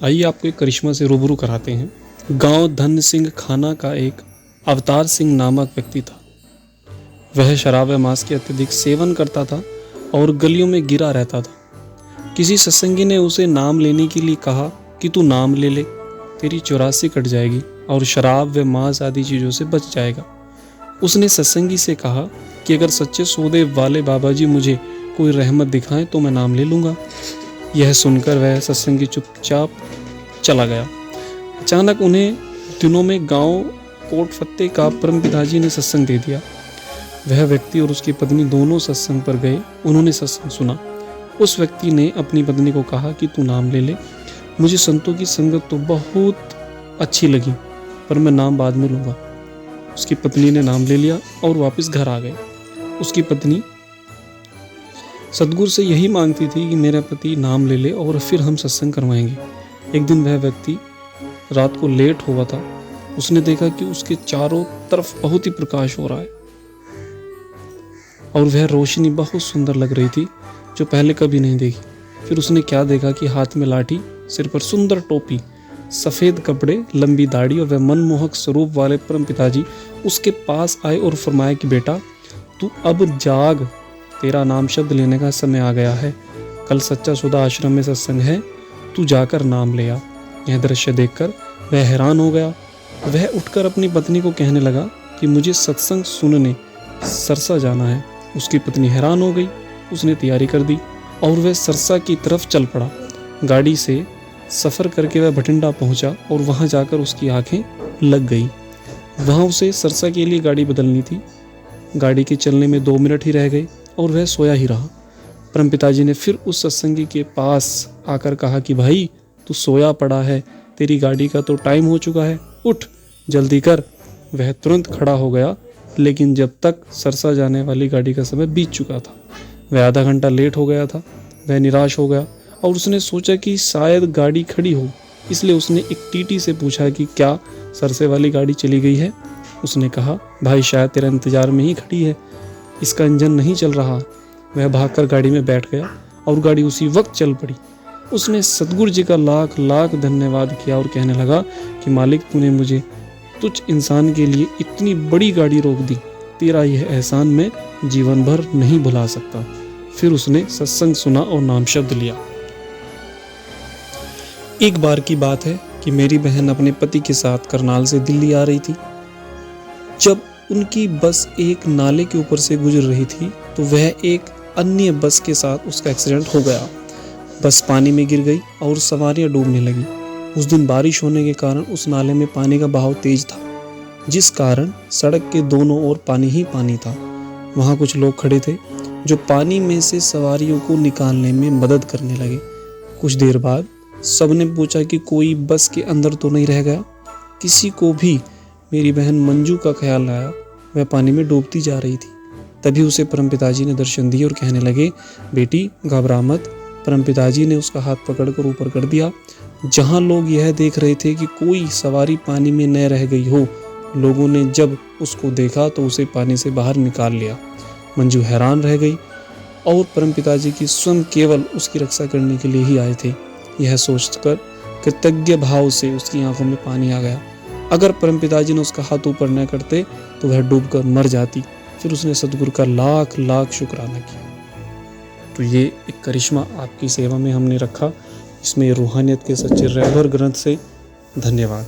आइए आपको एक करिश्मा से रूबरू कराते हैं। गांव धन सिंह खाना का एक अवतार सिंह नामक व्यक्ति था। वह शराब व मांस के अत्यधिक सेवन करता था और गलियों में गिरा रहता था। किसी सत्संगी ने उसे नाम लेने के लिए कहा कि तू नाम ले ले, तेरी 84 कट जाएगी और शराब व मांस आदि चीज़ों से बच जाएगा। उसने सत्संगी से कहा कि अगर सच्चे सौदे वाले बाबा जी मुझे कोई रहमत दिखाएं तो मैं नाम ले लूँगा। यह सुनकर वह सत्संगी चुपचाप चला गया। अचानक उन्हें दिनों में गांव कोटफत्ते का परम पिताजी ने सत्संग दे दिया। वह व्यक्ति और उसकी पत्नी दोनों सत्संग पर गए। उन्होंने सत्संग सुना। उस व्यक्ति ने अपनी पत्नी को कहा कि तू नाम ले ले, मुझे संतों की संगत तो बहुत अच्छी लगी, पर मैं नाम बाद में लूँगा। उसकी पत्नी ने नाम ले लिया और वापस घर आ गए। उसकी पत्नी सतगुरु से यही मांगती थी कि मेरा पति नाम ले ले और फिर हम सत्संग करवाएंगे। एक दिन वह व्यक्ति रात को लेट हुआ था। उसने देखा कि उसके चारों तरफ बहुत ही प्रकाश हो रहा है और वह रोशनी बहुत सुंदर लग रही थी जो पहले कभी नहीं देखी। फिर उसने क्या देखा कि हाथ में लाठी, सिर पर सुंदर टोपी, सफ़ेद कपड़े, लंबी दाढ़ी और वह मनमोहक स्वरूप वाले परम पिताजी उसके पास आए और फरमाया कि बेटा तू अब जाग, तेरा नाम शब्द लेने का समय आ गया है। कल सच्चा सौदा आश्रम में सत्संग है, तू जाकर नाम ले आ। यह दृश्य देखकर वह हैरान हो गया। वह उठकर अपनी पत्नी को कहने लगा कि मुझे सत्संग सुनने सरसा जाना है। उसकी पत्नी हैरान हो गई। उसने तैयारी कर दी और वह सरसा की तरफ चल पड़ा। गाड़ी से सफ़र करके वह भटिंडा पहुंचा और वहां जाकर उसकी आंखें लग गई। वहां उसे सरसा के लिए गाड़ी बदलनी थी। गाड़ी के चलने में 2 मिनट ही रह गए और वह सोया ही रहा। परम पिताजी ने फिर उस सत्संगी के पास आकर कहा कि भाई तू सोया पड़ा है, तेरी गाड़ी का तो टाइम हो चुका है, उठ जल्दी कर। वह तुरंत खड़ा हो गया, लेकिन जब तक सरसा जाने वाली गाड़ी का समय बीत चुका था। वह आधा घंटा लेट हो गया था। वह निराश हो गया और उसने सोचा कि शायद गाड़ी खड़ी हो, इसलिए उसने एक टीटी से पूछा कि क्या सरसे वाली गाड़ी चली गई है। उसने कहा भाई शायद तेरा इंतजार में ही खड़ी है, इसका इंजन नहीं चल रहा। वह भागकर गाड़ी में बैठ गया और गाड़ी उसी वक्त चल पड़ी। उसने सतगुरु जी का लाख लाख धन्यवाद किया और कहने लगा कि मालिक तूने मुझे तुच्छ इंसान के लिए इतनी बड़ी गाड़ी रोक दी, तेरा यह एहसान मैं जीवन भर नहीं भुला सकता। फिर उसने सत्संग सुना और नाम शब्द लिया। एक बार की बात है कि मेरी बहन अपने पति के साथ करनाल से दिल्ली आ रही थी। जब उनकी बस एक नाले के ऊपर से गुजर रही थी तो वह एक अन्य बस के साथ उसका एक्सीडेंट हो गया। बस पानी में गिर गई और सवारियां डूबने लगी। उस दिन बारिश होने के कारण उस नाले में पानी का बहाव तेज था, जिस कारण सड़क के दोनों ओर पानी ही पानी था। वहाँ कुछ लोग खड़े थे जो पानी में से सवारियों को निकालने में मदद करने लगे। कुछ देर बाद सबने पूछा कि कोई बस के अंदर तो नहीं रह गया। किसी को भी मेरी बहन मंजू का ख्याल आया। वह पानी में डूबती जा रही थी। तभी उसे परम पिताजी ने दर्शन दिए और कहने लगे बेटी घबरा मत। परम पिताजी ने उसका हाथ पकड़कर ऊपर कर दिया। जहाँ लोग यह देख रहे थे कि कोई सवारी पानी में न रह गई हो, लोगों ने जब उसको देखा तो उसे पानी से बाहर निकाल लिया। मंजू हैरान रह गई और परम पिताजी की स्वयं केवल उसकी रक्षा करने के लिए ही आए थे। यह सोचकर कृतज्ञ भाव से उसकी आंखों में पानी आ गया। अगर परम पिताजी ने उसका हाथ ऊपर न करते तो वह डूबकर मर जाती। फिर उसने सतगुरु का लाख लाख शुक्राना किया। तो ये एक करिश्मा आपकी सेवा में हमने रखा। इसमें रूहानियत के सच्चे रहबर ग्रंथ से धन्यवाद।